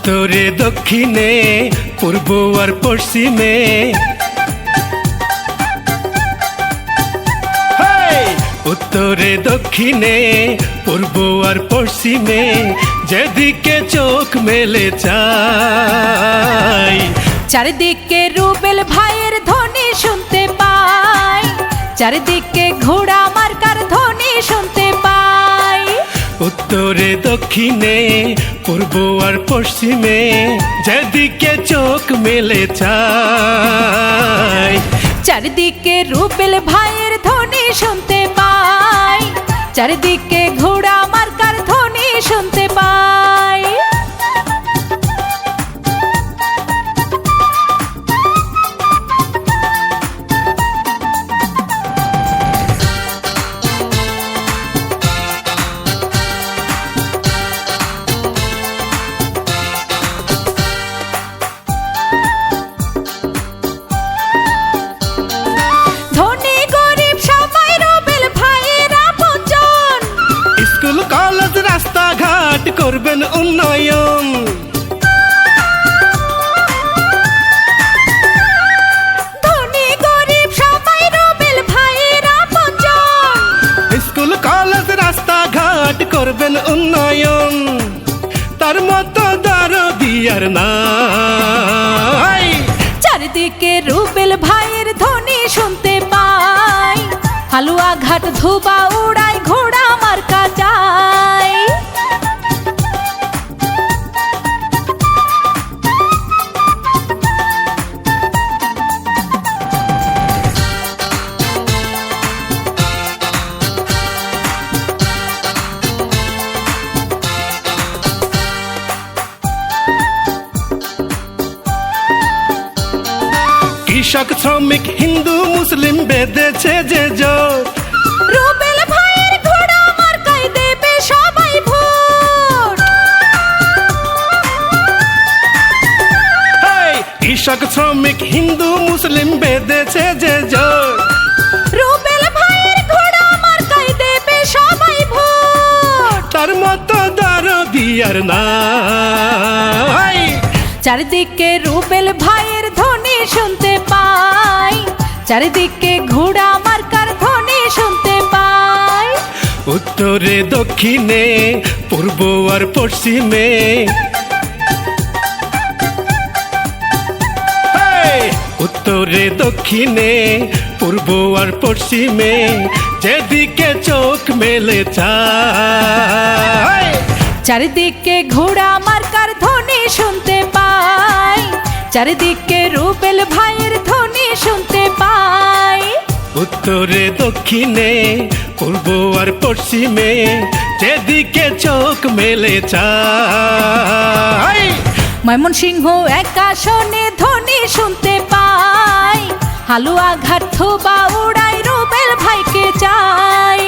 উত্তরে দক্ষিণে পূর্ব আর পশ্চিমে উত্তরে দক্ষিণে পূর্ব আর পশ্চিমে যেদিকে চোখ মেলে চাই চারিদিকে রুবেল ভাইয়ের ধ্বনি শুনতে পাই, চারিদিকে ঘোড়া মার্কার ধ্বনি শুনতে পাই। উত্তরে দক্ষিণে পূর্ব আর পশ্চিমে যেদিকে চোখ মেলে চাই চারিদিকে রুবেল ভাইয়ের ধ্বনি শুনতে পাই, চারিদিকে ঘোড়া মার্কার ধ্বনি শুনতে পাই। স্কুল কলেজ রাস্তাঘাট করবেন উন্নয়ন, ধনী গরিব সবাই রুবেল ভাইয়ের আপনজন। স্কুল কলেজ রাস্তাঘাট করবেন উন্নয়ন, তার মতো দরদি আর নাই। চারিদিকে রুবেল ভাইয়ের ধ্বনি শুনতে পাই, হালুয়া ঘাট ধুবা উড়াই ঘোড়া মার্কা যায়। কৃষক শ্রমিক হিন্দু মুসলিম বেঁধেছে যে জোট, রুবেল ভাইয়ের ঘোড়া মার্কায় দেবে সবাই ভোট। কৃষক শ্রমিক হিন্দু মুসলিম বেঁধেছে যে জোট, রুবেল ভাইয়ের ঘোড়া মার্কায় দেবে সবাই ভোট। তার মতো দরদি আর নাই। চারিদিকে রুবেল ভাইয়ের ধ্বনি শুনতে পাই, চারিদিকে ঘোড়া মার্কার ধ্বনি শুনতে পাই। উত্তরে দক্ষিণে পূর্ব আর পশ্চিমে উত্তরে দক্ষিণে পূর্ব আর পশ্চিমে যেদিকে চোখ মেলে চাই চারিদিকে ঘোড়া মার্কার ধ্বনি শুনতে পাই, চারিদিকে রুবেল ভাইয়ের ধ্বনি শুনতে পাই। উত্তরে দক্ষিণে পূর্ব আর পশ্চিমে যেদিকে চোখ মেলে চাই ময়মনসিংহ এক আসনে ধ্বনি শুনতে পাই, হালুয়া ঘাট ধুবা উড়াই রুবেল ভাইকে চাই।